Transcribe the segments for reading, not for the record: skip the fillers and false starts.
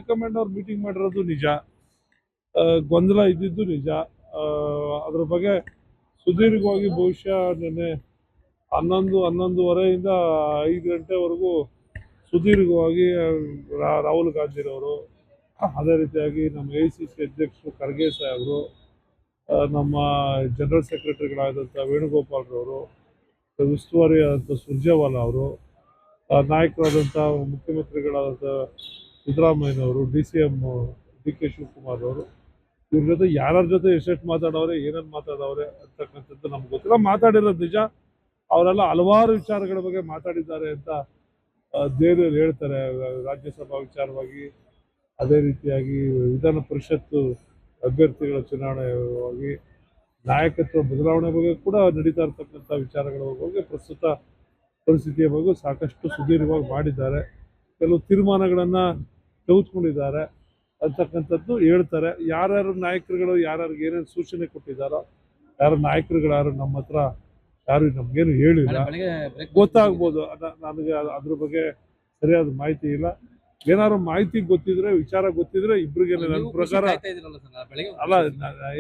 High command ಅವ್ರು meeting ಮಾಡಿರೋದು ನಿಜ, ಗೊಂದಲ ಇದ್ದಿದ್ದು ನಿಜ. ಅದ್ರ ಬಗ್ಗೆ ಸುದೀರ್ಘವಾಗಿ ಬಹುಶಃ ನಿನ್ನೆ 11:30 5 ಗಂಟೆವರೆಗೂ ಸುದೀರ್ಘವಾಗಿ ರಾಹುಲ್ ಗಾಂಧಿರವರು, ಅದೇ ರೀತಿಯಾಗಿ ನಮ್ಮ AICC ಅಧ್ಯಕ್ಷರು ಖರ್ಗೆ ಸಾಹೇಬರು, ನಮ್ಮ ಜನರಲ್ ಸೆಕ್ರೆಟರಿಗಳಾದಂಥ ವೇಣುಗೋಪಾಲ್ರವರು, ಉಸ್ತುವಾರಿ ಆದಂಥ ಸುರ್ಜೇವಾಲಾ ಅವರು, ನಾಯಕರಾದಂಥ ಮುಖ್ಯಮಂತ್ರಿಗಳಾದಂಥ ಸಿದ್ದರಾಮಯ್ಯನವರು, DCM DK ಶಿವಕುಮಾರ್ ಅವರು, ಇವ್ರ ಜೊತೆ ಯಾರ್ಯಾರ ಜೊತೆ ಎಷ್ಟೆಷ್ಟು ಮಾತಾಡವ್ರೆ, ಏನೇನು ಮಾತಾಡವ್ರೆ ಅಂತಕ್ಕಂಥದ್ದು ನಮ್ಗೆ ಗೊತ್ತಿಲ್ಲ. ಮಾತಾಡಿರೋದು ನಿಜ. ಅವರೆಲ್ಲ ಹಲವಾರು ವಿಚಾರಗಳ ಬಗ್ಗೆ ಮಾತಾಡಿದ್ದಾರೆ ಅಂತ ದೆಹಲಿಯಲ್ಲಿ ಹೇಳ್ತಾರೆ. ರಾಜ್ಯಸಭಾ ವಿಚಾರವಾಗಿ, ಅದೇ ರೀತಿಯಾಗಿ ವಿಧಾನ ಪರಿಷತ್ತು ಅಭ್ಯರ್ಥಿಗಳ ಚುನಾವಣೆಯಾಗಿ, ನಾಯಕತ್ವ ಬದಲಾವಣೆ ಬಗ್ಗೆ ಕೂಡ ನಡೀತಾ ಇರ್ತಕ್ಕಂಥ ವಿಚಾರಗಳ ಬಗ್ಗೆ, ಪ್ರಸ್ತುತ ಪರಿಸ್ಥಿತಿಯ ಬಗ್ಗೆ ಸಾಕಷ್ಟು ಸುದೀರ್ಘವಾಗಿ ಮಾಡಿದ್ದಾರೆ. ಕೆಲವು ತೀರ್ಮಾನಗಳನ್ನು ತೆಗೆದುಕೊಂಡಿದ್ದಾರೆ ಅಂತಕ್ಕಂಥದ್ದು ಹೇಳ್ತಾರೆ. ಯಾರ್ಯಾರು ನಾಯಕರುಗಳು ಯಾರ್ಯಾರಿಗೆ ಏನೇನು ಸೂಚನೆ ಕೊಟ್ಟಿದ್ದಾರೋ, ಯಾರು ನಾಯಕರುಗಳು ಯಾರು ನಮ್ಮ ಹತ್ರ ಯಾರು ನಮಗೇನು ಹೇಳಿಲ್ಲ. ಗೊತ್ತಾಗ್ಬೋದು, ನನಗೆ ಅದ್ರ ಬಗ್ಗೆ ಸರಿಯಾದ ಮಾಹಿತಿ ಇಲ್ಲ. ಏನಾದ್ರು ಮಾಹಿತಿ ಗೊತ್ತಿದ್ರೆ, ವಿಚಾರ ಗೊತ್ತಿದ್ರೆ ಇಬ್ರಿಗೆ ನನ್ನ ಪ್ರಕಾರ ಅಲ್ಲ,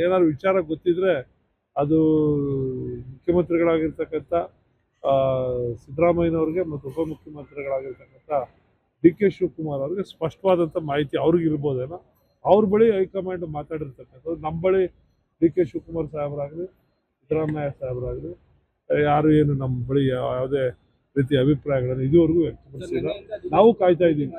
ಏನಾದ್ರು ವಿಚಾರ ಗೊತ್ತಿದ್ರೆ ಅದು ಮುಖ್ಯಮಂತ್ರಿಗಳಾಗಿರ್ತಕ್ಕಂಥ ಸಿದ್ದರಾಮಯ್ಯನವ್ರಿಗೆ ಮತ್ತು ಉಪಮುಖ್ಯಮಂತ್ರಿಗಳಾಗಿರ್ತಕ್ಕಂಥ DK ಶಿವಕುಮಾರ್ ಅವ್ರಿಗೆ ಸ್ಪಷ್ಟವಾದಂಥ ಮಾಹಿತಿ ಅವ್ರಿಗಿರ್ಬೋದೇನೋ. ಅವ್ರ ಬಳಿ ಹೈಕಮಾಂಡ್ ಮಾತಾಡಿರ್ತಕ್ಕಂಥದ್ದು. ನಮ್ಮ ಬಳಿ DK ಶಿವಕುಮಾರ್ ಸಾಹೇಬರಾಗಲಿ, ಸಿದ್ದರಾಮಯ್ಯ ಸಾಹೇಬರಾಗಲಿ ಯಾರು ಏನು ನಮ್ಮ ಬಳಿ ಯಾವುದೇ ರೀತಿಯ ಅಭಿಪ್ರಾಯಗಳನ್ನು ಇದುವರೆಗೂ ವ್ಯಕ್ತಪಡಿಸಿಲ್ಲ. ನಾವು ಕಾಯ್ತಾ ಇದ್ದೀವಿ.